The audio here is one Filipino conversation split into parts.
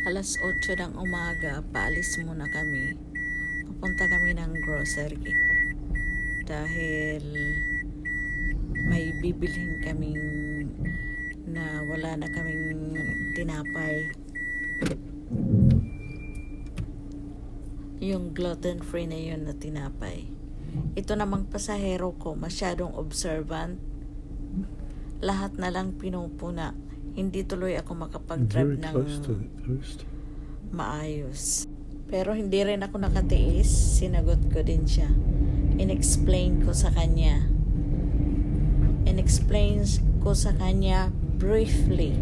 8 ng umaga, paalis muna kami. Papunta kami ng grocery. Dahil may bibilhin kaming na wala na kaming tinapay. Yung gluten-free na yun na tinapay. Ito namang pasahero ko, masyadong observant. Lahat na lang pinupuna. Hindi tuloy ako makapag-drive ng maayos. Pero hindi rin ako nakatiis. Sinagot ko din siya. In-explain ko sa kanya briefly.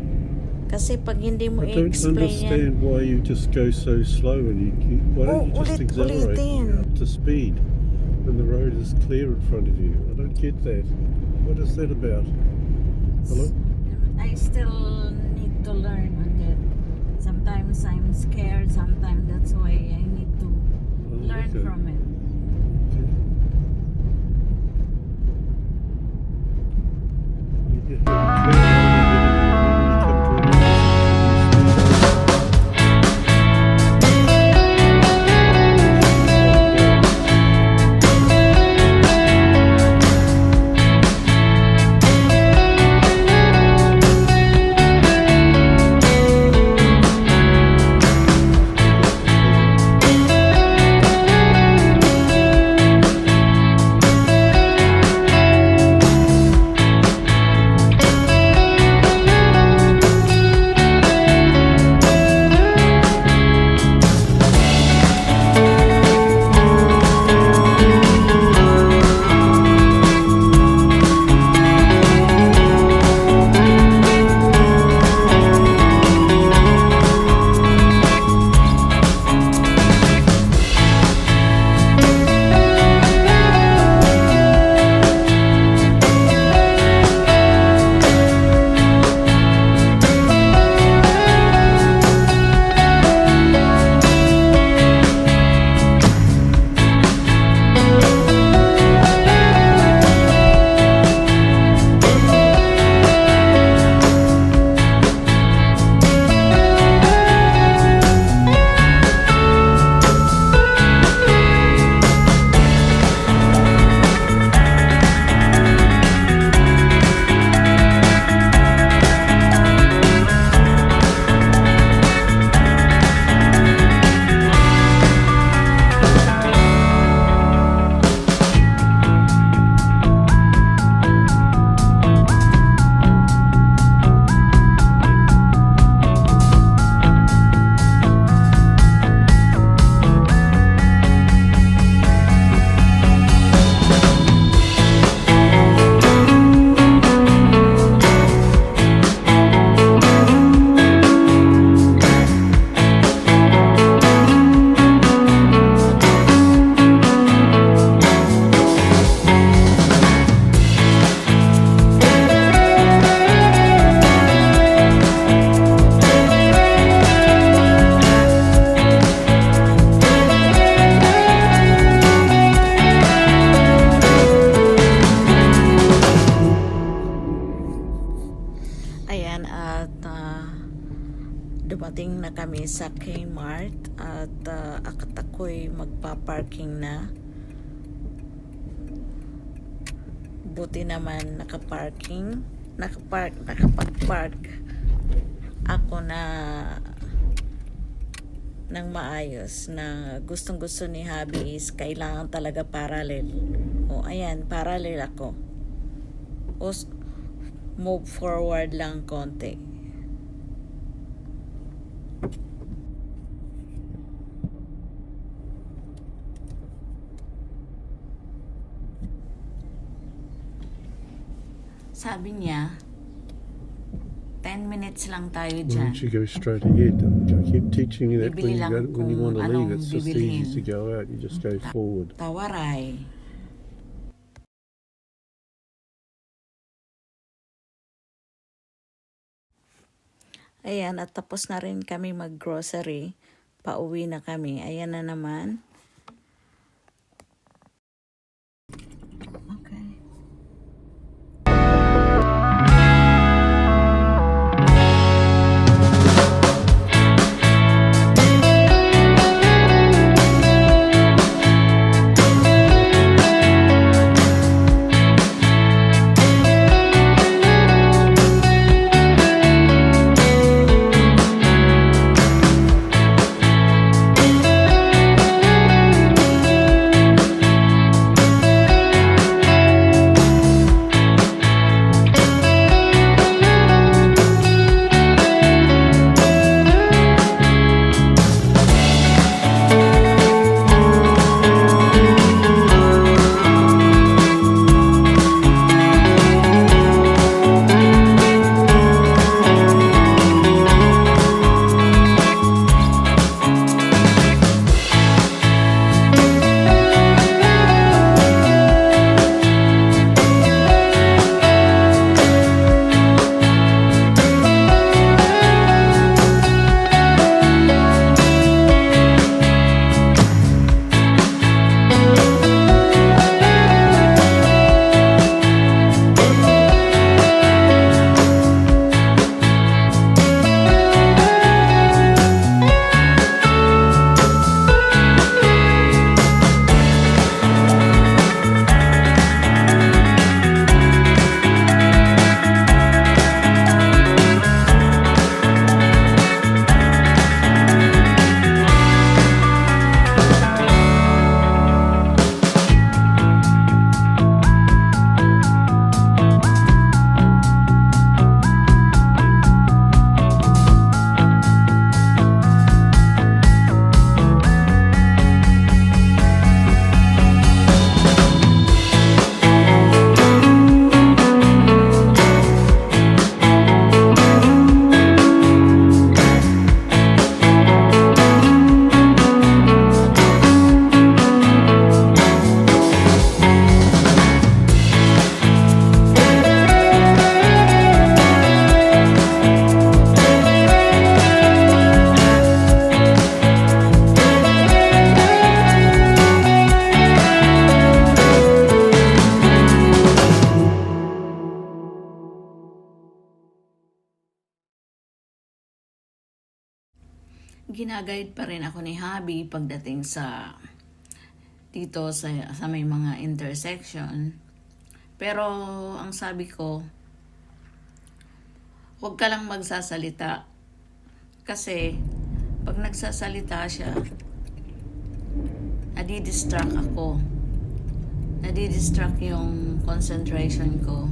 Kasi pag hindi mo I don't i-explain yan, understand why you just go so slow and why don't you just accelerate up to speed when the road is clear in front of you. I don't get that. What is that about? Hello? I still need to learn on that. Sometimes I'm scared, sometimes that's why I need to learn okay. from it. You have a clear road when you come to a dumating na kami sa Kmart at ako'y magpa-parking na. Buti naman nakapag-park ako na ng maayos na gustong-gusto ni Habi is kailangan talaga parallel. O ayan, parallel ako. O move forward lang konti. Sabi niya, 10 minutes lang tayo Why dyan. don't you go straight ahead? I keep teaching you that Bibili lang when you want to kung leave, anong it's just bibilhin. easy to go out. You just go forward. Tawaray. Ayan, at tapos na rin kami mag-grocery. Pauwi na kami. Ayan na naman. Okay. Ginaguide pa rin ako ni Habi pagdating sa dito sa may mga intersection. Pero ang sabi ko, huwag ka lang magsasalita. Kasi pag nagsasalita siya, nadidistract ako. Nadidistract yung concentration ko.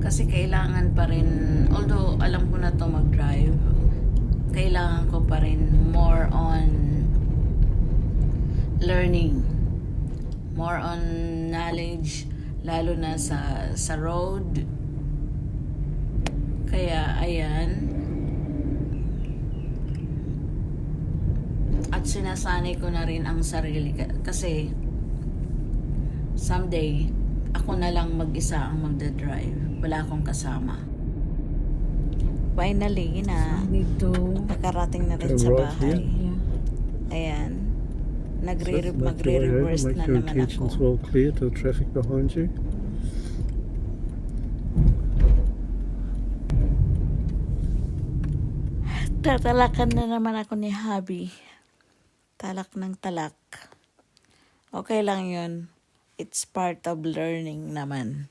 Kasi kailangan pa rin, although alam ko na to mag-drive, kailangan ko pa rin more on learning, more on knowledge, lalo na sa road. Kaya ayan, at sinasanay ko na rin ang sarili kasi someday ako na lang mag-isa ang magdadrive, wala akong kasama. Finally nakarating na rin Go sa right bahay. here. Ayan. Make your way over, Magre-reverse make na your naman attentions ako. well clear to the traffic behind you. Tatalakan na naman ako ni Habi. Talak ng talak. Okay lang yun. It's part of learning naman.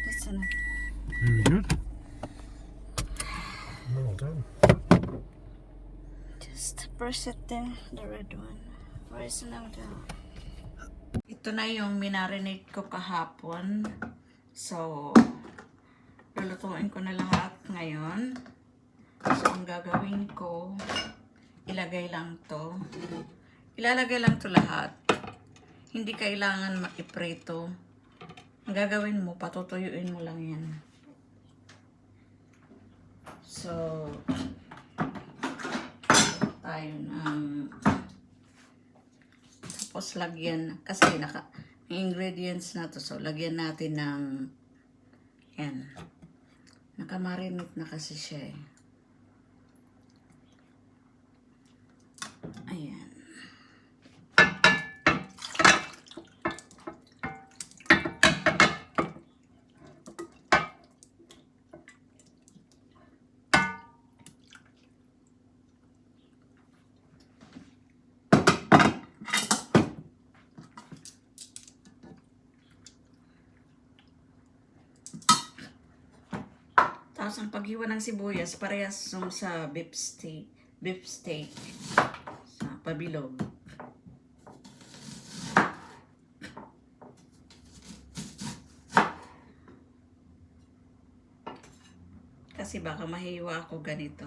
Listen up. Very good. Well done. Just press it there, the red one. Press now down. Ito na yung minarinate ko kahapon. So, lulutuin ko na lahat ngayon. So, ang gagawin ko, ilalagay lang to lahat. Hindi kailangan maiprito. Ang gagawin mo, patutuyuin mo lang yan. So, tayo ng tapos lagyan, kasi may ingredients na to, so lagyan natin ng yan, nakamarinate na kasi siya eh. Ayan. Tapos ang paghiwa ng sibuyas, parehas yung sa beef steak sa pabilog. Kasi baka mahiwa ako ganito.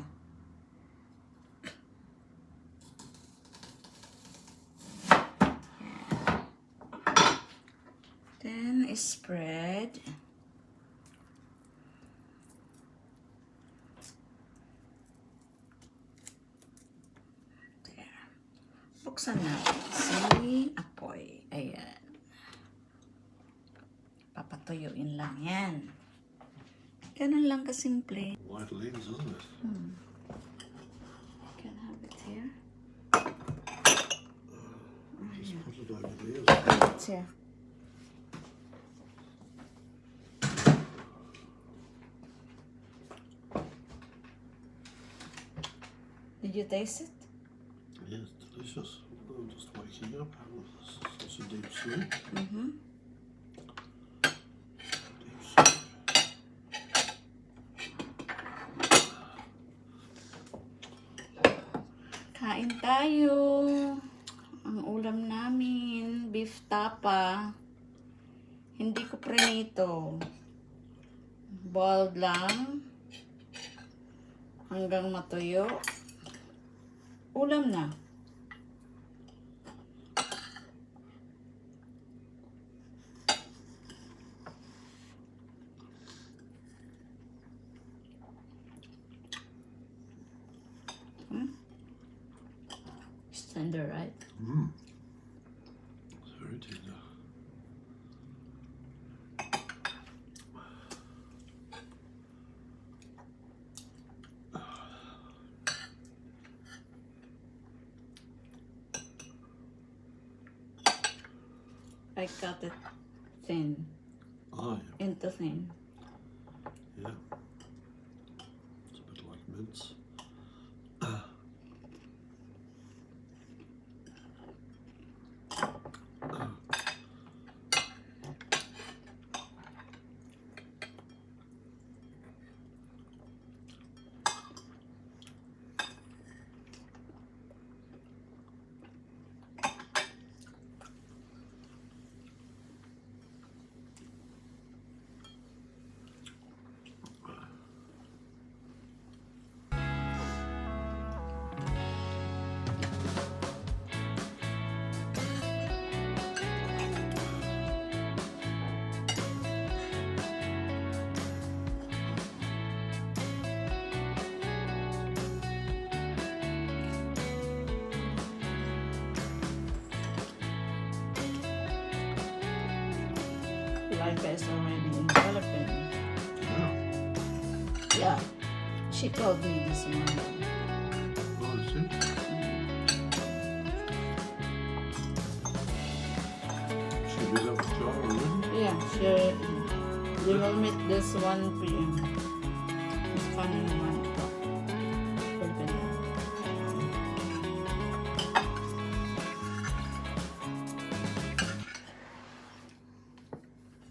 Then spread. Buksan natin si apoy. Ayan. Papatuyuin lang yan. Ganun lang kasimple. White lens, isn't it? Can have it here. Just put it over there. It's here. Did you taste it? Yeah, it's delicious. I'm just waking up. Such a deep sleep. Mm-hmm. Deep sleep. Kain tayo. Ang ulam namin, beef tapa. Hindi ko prinito. Boiled lang. Hanggang matuyo. Ulam na. It's tender, right? It's very tender. I cut it thin, Oh, yeah. into thin. Yeah. It's a bit like mince. Laika is already in Philippines. Yeah. Yeah. She called me this morning. Oh, I see. Should be there with Jar already. Yeah, sure. We will meet this 1 p.m. It's coming 1 o'clock. Philippine time.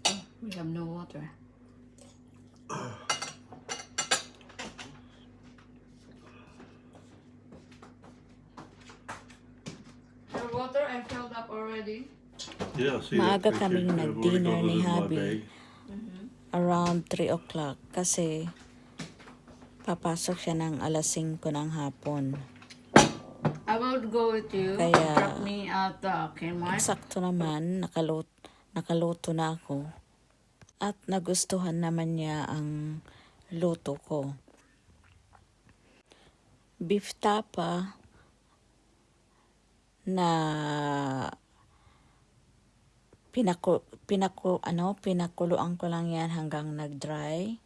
Oh, we have no water. Your water I filled up already. Yeah, I see Maaga that kaming picture. I've already nag-dinner got it ni in my Habi. bag. Around 3 o'clock kasi papasok siya ng alas 5 ng hapon. I will go with you. Kaya- Drop me at the Kmart. Eksakto naman, nakaluto na ako. At nagustuhan naman niya ang luto ko. Beef tapa na pinakuluan ko lang yan hanggang nag-dry.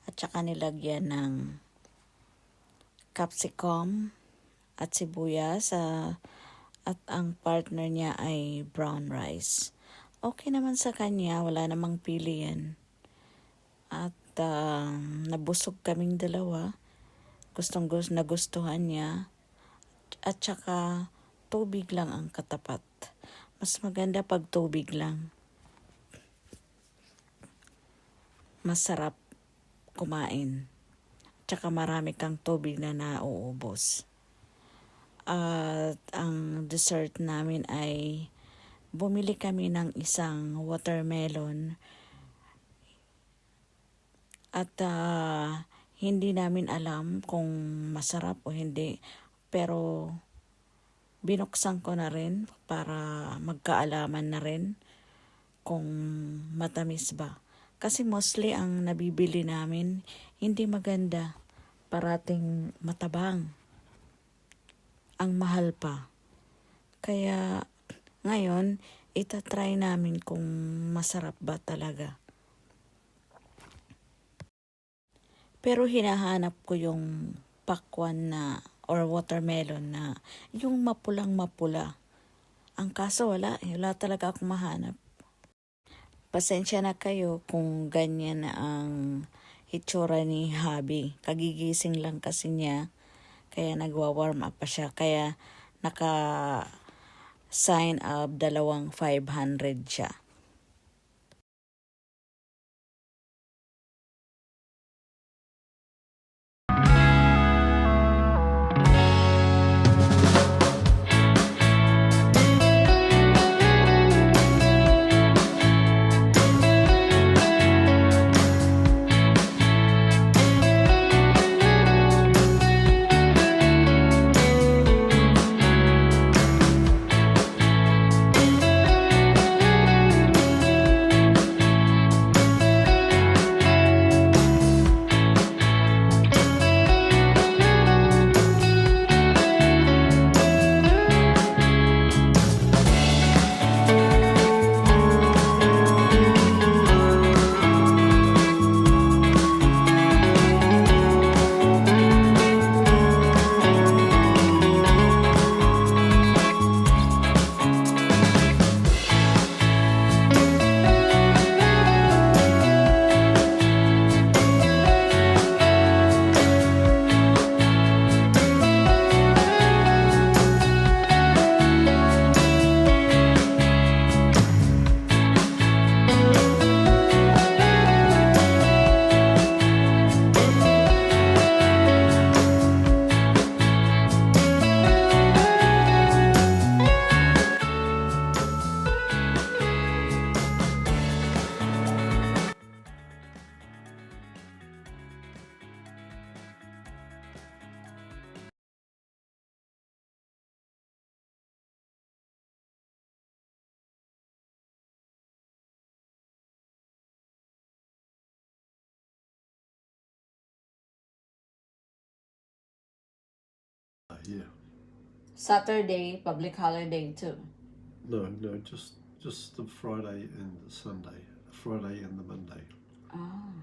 At saka nilagyan ng capsicum at sibuyas. At ang partner niya ay brown rice. Okay naman sa kanya, wala namang pili yan. At nabusog kaming dalawa. Nagustuhan niya. At saka tubig lang ang katapat. Mas maganda pag tubig lang. Masarap kumain. Tsaka marami kang tubig na nauubos. At ang dessert namin ay bumili kami ng isang watermelon. At hindi namin alam kung masarap o hindi. Pero binuksan ko na rin para magkaalaman na rin kung matamis ba. Kasi mostly ang nabibili namin hindi maganda. Parating matabang. Ang mahal pa. Kaya ngayon, itatry namin kung masarap ba talaga. Pero hinahanap ko yung pakwan na or watermelon na yung mapulang mapula. Ang kaso wala talaga ako mahanap. Pasensya na kayo kung ganyan ang hitsura ni Habi. Kagigising lang kasi niya, kaya nagwa-warm up pa siya. Kaya naka-sign up 2,500 siya. Yeah. Saturday, public holiday too. No, just the Friday and the Sunday. Friday and the Monday. Oh.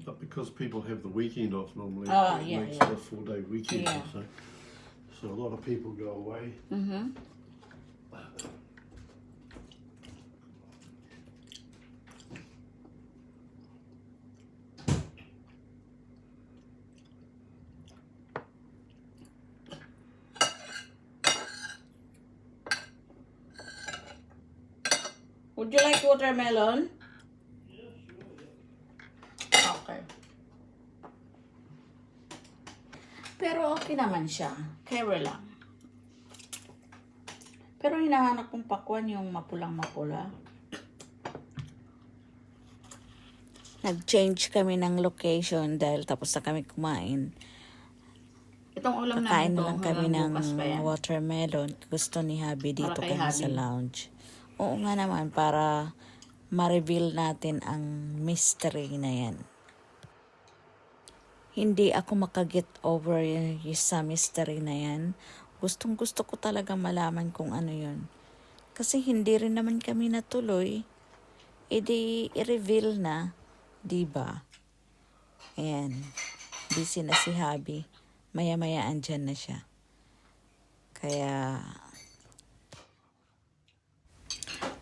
But because people have the weekend off normally, Oh, it yeah, makes yeah. it a 4-day weekend. Yeah. So a lot of people go away. Mm-hmm. Would you like watermelon? Okay. Pero okay naman siya. Carry lang. Pero hinahanap kong pakwan yung mapulang-mapula. Nag-change kami ng location dahil tapos na kami kumain. Itong ulam Kakain namin na lang kami ng bukas pa yan. watermelon. Gusto ni Habi dito Para kay kami sa Habi. lounge. Oo nga naman, para ma-reveal natin ang mystery na yan. Hindi ako makaget over sa mystery na yan. Gustong gusto ko talaga malaman kung ano yun. Kasi hindi rin naman kami natuloy. Di i-reveal na. Diba? Ayan. Busy na si Habi. Maya-maya andyan na siya.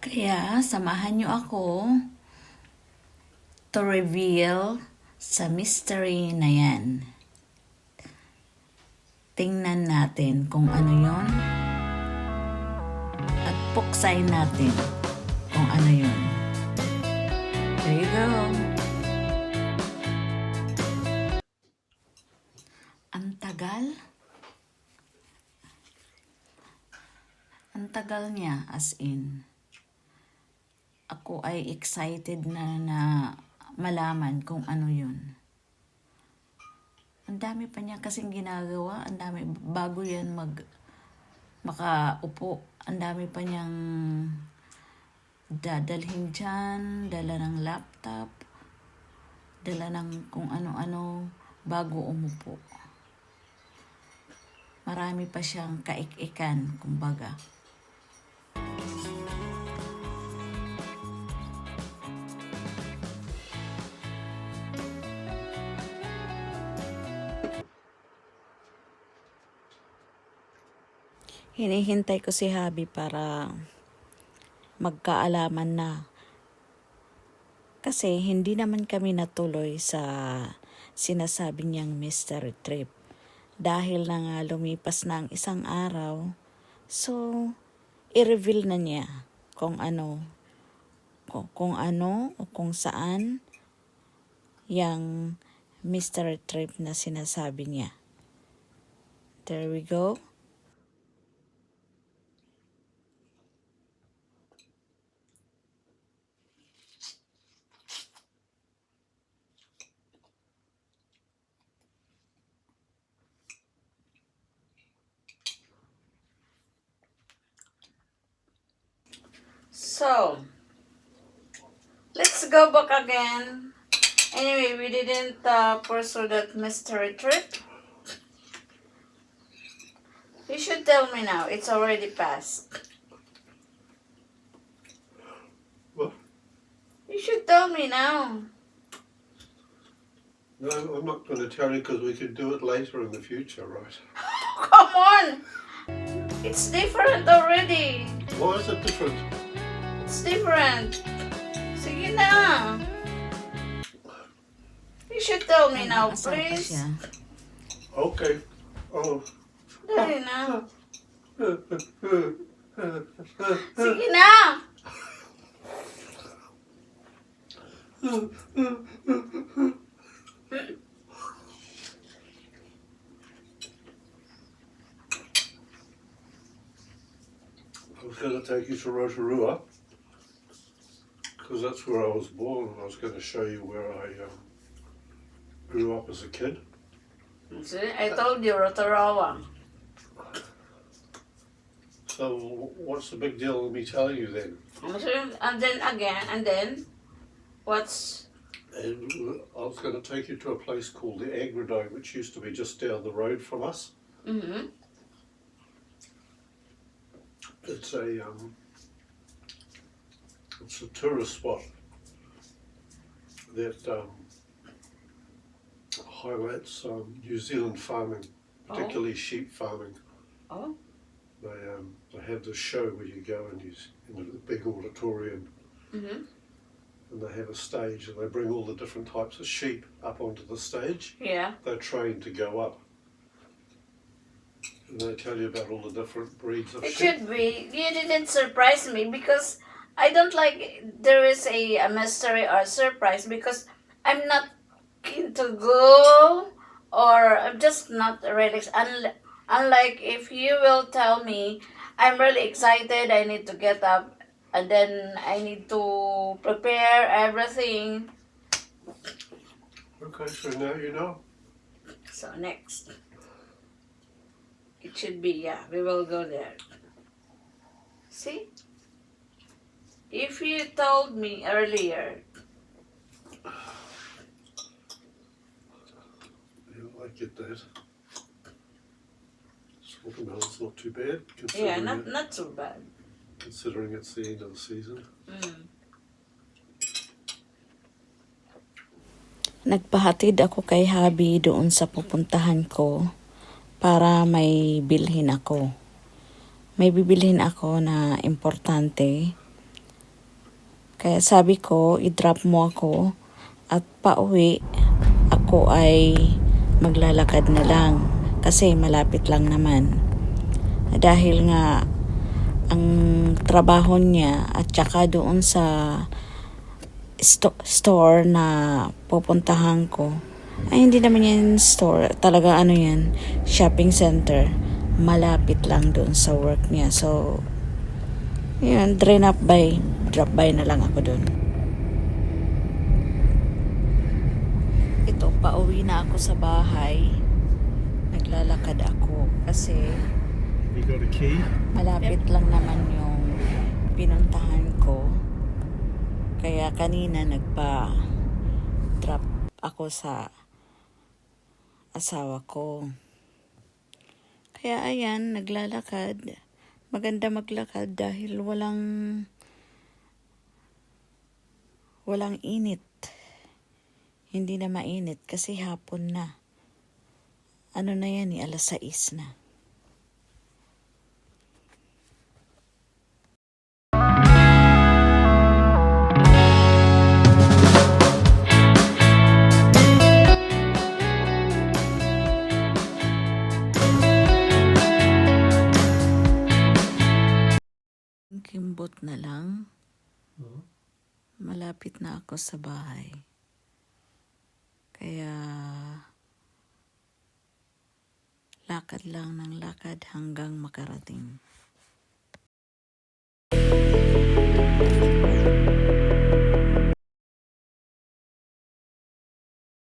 Kaya samahan niyo ako to reveal sa mystery na yan. Tingnan natin kung ano yon at puksain natin kung ano yon. There you go. Ang tagal. Ang tagal niya, as in. Ako ay excited na malaman kung ano yun. Ang dami pa niya kasing ginagawa. Ang dami, bago yan makaupo. Ang dami pa niyang dadalhin dyan, dala ng laptop, dala ng kung ano-ano bago umupo. Marami pa siyang kaik-ikan, kumbaga. Hinihintay ko si Habi para magkaalaman na. Kasi hindi naman kami natuloy sa sinasabi niyang mystery trip. Dahil na nga lumipas na ang isang araw, so i-reveal na niya kung ano o kung saan yung mystery trip na sinasabi niya. There we go. So, let's go back again. Anyway, we didn't pursue that mystery trip. You should tell me now. It's already passed. What? You should tell me now. No, I'm not going to tell you because we can do it later in the future, right? Come on! It's different already. Why is it different? It's different. Sige na. You should tell me now, please. Okay. Oh. Dali na. Sige na. I was going to take you to Rotorua because that's where I was born, and I was going to show you where I grew up as a kid. See, I told you, Rotorua. So what's the big deal with me telling you then? And then again, and then, what's... And I was going to take you to a place called the Agrodome, which used to be just down the road from us. Mm-hmm. It's a tourist spot that highlights New Zealand farming, particularly sheep farming. Oh. They have this show where you go and you in a big auditorium, Mm-hmm. and they have a stage and they bring all the different types of sheep up onto the stage. Yeah. They're trained to go up. And they tell you about all the different breeds of It sheep. should be. You didn't surprise me because I don't like there is a mystery or surprise because I'm not keen to go or I'm just not really. Unlike if you will tell me, I'm really excited, I need to get up and then I need to prepare everything. Okay, so now you know. So next. It should be, yeah, we will go there. See? If you told me earlier, Yeah, I get that. Watermelon's not too bad, yeah, considering, not so bad. considering it's the end of the season. Nagpahatid ako kay Habi doon sa pupuntahan ko para may bilhin ako. May bibilhin ako na importante. Kaya sabi ko, i-drop mo ako at pauwi ako ay maglalakad na lang kasi malapit lang naman. Dahil nga ang trabaho niya at saka doon sa store na pupuntahan ko ay hindi naman yan store, talaga ano yan, shopping center, malapit lang doon sa work niya. So yun, drop by na lang ako doon. Ito, pauwi na ako sa bahay, naglalakad ako kasi You got a key? malapit lang naman yung pinuntahan ko. Kaya kanina nagpa-drop ako sa asawa ko. Kaya ayan, naglalakad. Maganda maglakad dahil walang init. Hindi na mainit kasi hapon na. Ano na yan, 6:00 na. Kimbot na lang. Malapit na ako sa bahay. Kaya lakad lang ng lakad hanggang makarating.